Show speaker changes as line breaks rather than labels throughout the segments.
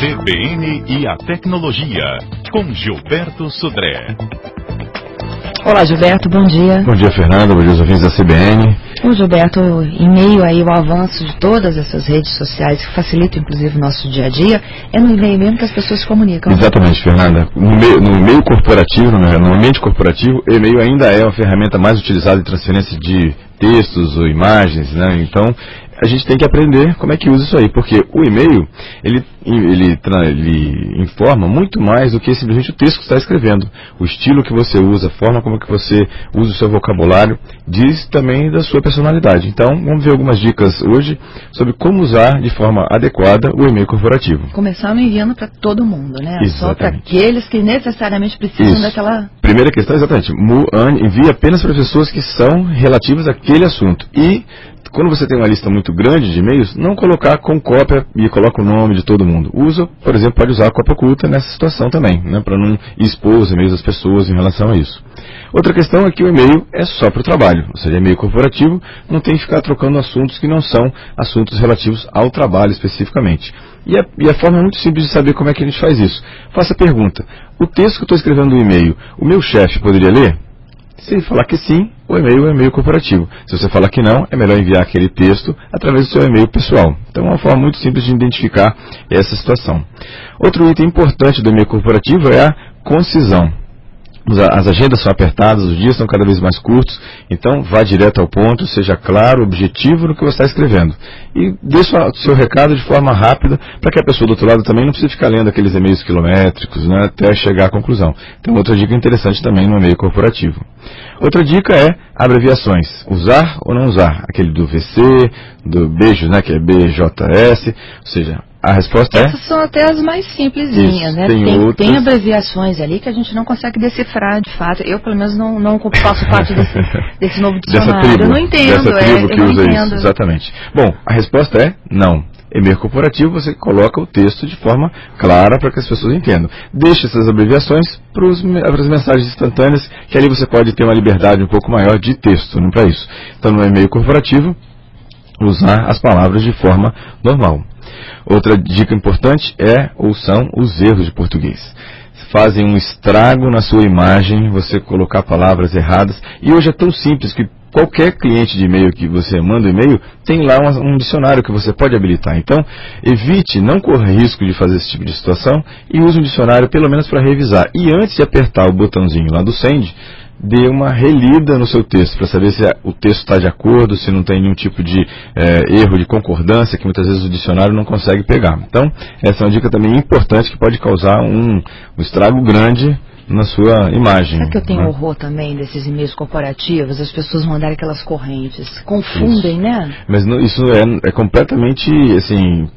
CBN e a tecnologia, com Gilberto Sodré.
Olá, Gilberto, bom dia.
Bom dia, Fernanda, bom dia aos ouvintes da CBN.
Ô, Gilberto, em meio aí ao avanço de todas essas redes sociais, que facilitam inclusive o nosso dia a dia, é no e-mail mesmo que as pessoas se comunicam.
Exatamente, Fernanda. No meio corporativo, no ambiente corporativo, o e-mail ainda é a ferramenta mais utilizada em transferência de textos ou imagens, né? Então, a gente tem que aprender como é que usa isso aí, porque o e-mail, ele informa muito mais do que simplesmente o texto que você está escrevendo. O estilo que você usa, a forma como que você usa o seu vocabulário, diz também da sua personalidade. Então, vamos ver algumas dicas hoje sobre como usar de forma adequada o e-mail corporativo.
Começando enviando para todo mundo, né?
Exatamente.
Só para aqueles que necessariamente precisam daquela...
Primeira questão, exatamente. Envia apenas para pessoas que são relativas àquele assunto. E quando você tem uma lista muito grande de e-mails, não colocar com cópia e coloca o nome de todo mundo. Usa, por exemplo, pode usar a cópia oculta nessa situação também, né, para não expor os e-mails das pessoas em relação a isso. Outra questão é que o e-mail é só para o trabalho, ou seja, e-mail corporativo não tem que ficar trocando assuntos que não são assuntos relativos ao trabalho especificamente. E a forma é muito simples de saber como é que a gente faz isso. Faça a pergunta: o texto que eu estou escrevendo no e-mail, o meu chefe poderia ler? Se ele falar que sim, o e-mail é e-mail corporativo. Se você falar que não, é melhor enviar aquele texto através do seu e-mail pessoal. Então é uma forma muito simples de identificar essa situação. Outro item importante do e-mail corporativo é a concisão. As agendas são apertadas, os dias são cada vez mais curtos, então vá direto ao ponto, seja claro, objetivo no que você está escrevendo. E dê o seu recado de forma rápida, para que a pessoa do outro lado também não precise ficar lendo aqueles e-mails quilométricos, né, até chegar à conclusão. Então outra dica interessante também no e-mail corporativo. Outra dica é abreviações. Usar ou não usar. Aquele do VC, do beijo, né, que é BJS, ou seja... A resposta
Essas são até as mais simplesinhas, né? Tem abreviações ali que a gente não consegue decifrar de fato. Eu, pelo menos, não faço parte desse novo dicionário. Eu não entendo.
Dessa tribo que usa isso, exatamente. Bom, a resposta é não. E-mail corporativo, você coloca o texto de forma clara para que as pessoas entendam. Deixe essas abreviações para as mensagens instantâneas, que ali você pode ter uma liberdade um pouco maior de texto, não para isso. Então, no e-mail corporativo, usar as palavras de forma normal. Outra dica importante são os erros de português. Fazem um estrago na sua imagem, você colocar palavras erradas. E hoje é tão simples que qualquer cliente de e-mail que você manda um e-mail, tem lá um dicionário que você pode habilitar. Então, evite, não corra risco de fazer esse tipo de situação e use um dicionário pelo menos para revisar. E antes de apertar o botãozinho lá do send, dê uma relida no seu texto, para saber se o texto está de acordo, se não tem nenhum tipo de erro de concordância, que muitas vezes o dicionário não consegue pegar. Então, essa é uma dica também importante que pode causar um estrago grande na sua imagem.
Sabe que eu tenho horror também desses e-mails corporativos, as pessoas mandarem aquelas correntes, confundem, isso, né?
Mas isso é completamente, assim,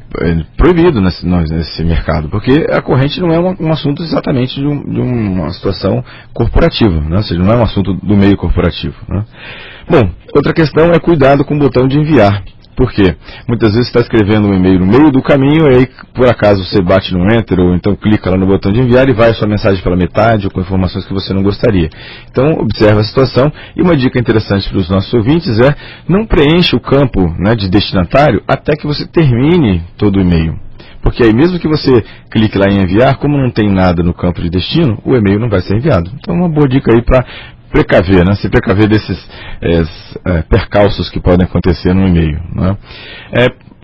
proibido nesse mercado, porque a corrente não é um assunto exatamente de uma situação corporativa, né? Ou seja, não é um assunto do meio corporativo, né? Bom, outra questão é cuidado com o botão de enviar. Por quê? Muitas vezes você está escrevendo um e-mail no meio do caminho e aí, por acaso, você bate no Enter ou então clica lá no botão de enviar e vai a sua mensagem pela metade ou com informações que você não gostaria. Então, observe a situação. E uma dica interessante para os nossos ouvintes é não preencha o campo, né, de destinatário até que você termine todo o e-mail. Porque aí, mesmo que você clique lá em enviar, como não tem nada no campo de destino, o e-mail não vai ser enviado. Então, uma boa dica aí para precaver, né? Se precaver desses percalços que podem acontecer no e-mail, né?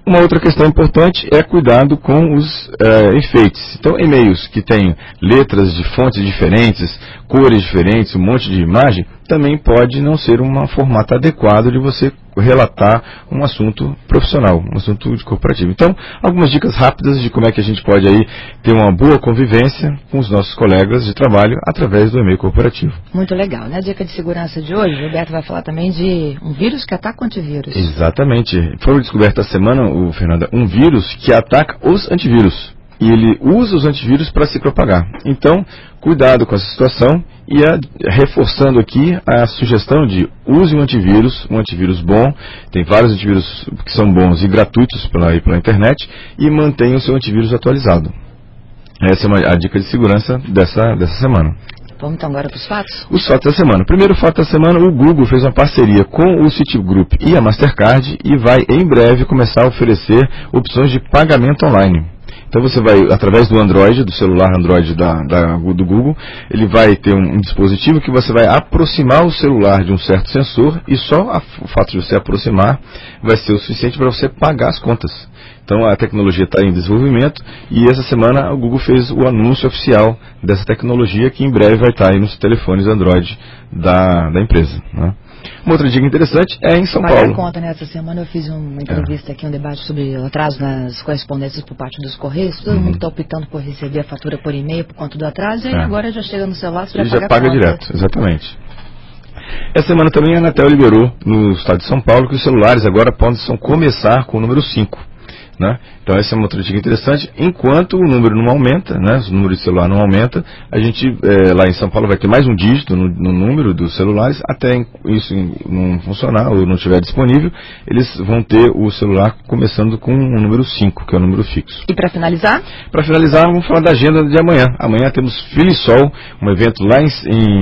Uma outra questão importante é cuidado com os efeitos. Então, e-mails que têm letras de fontes diferentes, cores diferentes, um monte de imagem, também pode não ser um formato adequado de você relatar um assunto profissional, um assunto corporativo. Então, algumas dicas rápidas de como é que a gente pode aí ter uma boa convivência com os nossos colegas de trabalho através do e-mail corporativo.
Muito legal, né? A dica de segurança de hoje, o Gilberto vai falar também de um vírus que ataca o antivírus.
Exatamente. Foi descoberto essa semana, Fernanda, um vírus que ataca os antivírus. E ele usa os antivírus para se propagar. Então, cuidado com essa situação e reforçando aqui a sugestão de use um antivírus bom. Tem vários antivírus que são bons e gratuitos pela internet, e mantenha o seu antivírus atualizado. Essa é a dica de segurança dessa semana.
Vamos então agora para os fatos?
Os fatos da semana. Primeiro fato da semana, o Google fez uma parceria com o Citigroup e a Mastercard e vai em breve começar a oferecer opções de pagamento online. Então você vai, através do Android, do celular Android do Google, ele vai ter um dispositivo que você vai aproximar o celular de um certo sensor e só o fato de você aproximar vai ser o suficiente para você pagar as contas. Então a tecnologia está em desenvolvimento e essa semana o Google fez o anúncio oficial dessa tecnologia que em breve vai estar aí nos telefones Android da empresa, né? Uma outra dica interessante é em São Paulo.
Pagar conta, né? Essa semana eu fiz uma entrevista aqui, um debate sobre o atraso nas correspondências por parte dos Correios. Todo mundo está optando por receber a fatura por e-mail por conta do atraso e agora já chega no celular, você
já paga direto, exatamente. Essa semana também a Anatel liberou no estado de São Paulo que os celulares agora podem começar com o número 5. Né? Então essa é uma outra dica interessante. Enquanto o número não aumenta, né, o número de celular não aumenta, a gente lá em São Paulo vai ter mais um dígito no número dos celulares, até isso não funcionar ou não estiver disponível, eles vão ter o celular começando com o número 5, que é o número fixo.
E para finalizar? Para
finalizar, vamos falar da agenda de amanhã. Amanhã temos Filisol, um evento lá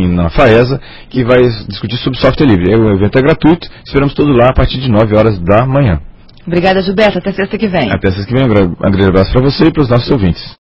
na FAESA, que vai discutir sobre software livre. O evento é gratuito, esperamos todos lá a partir de 9 horas da manhã.
Obrigada, Gilberto. Até sexta que vem.
Até sexta que vem. Um grande abraço para você e para os nossos ouvintes.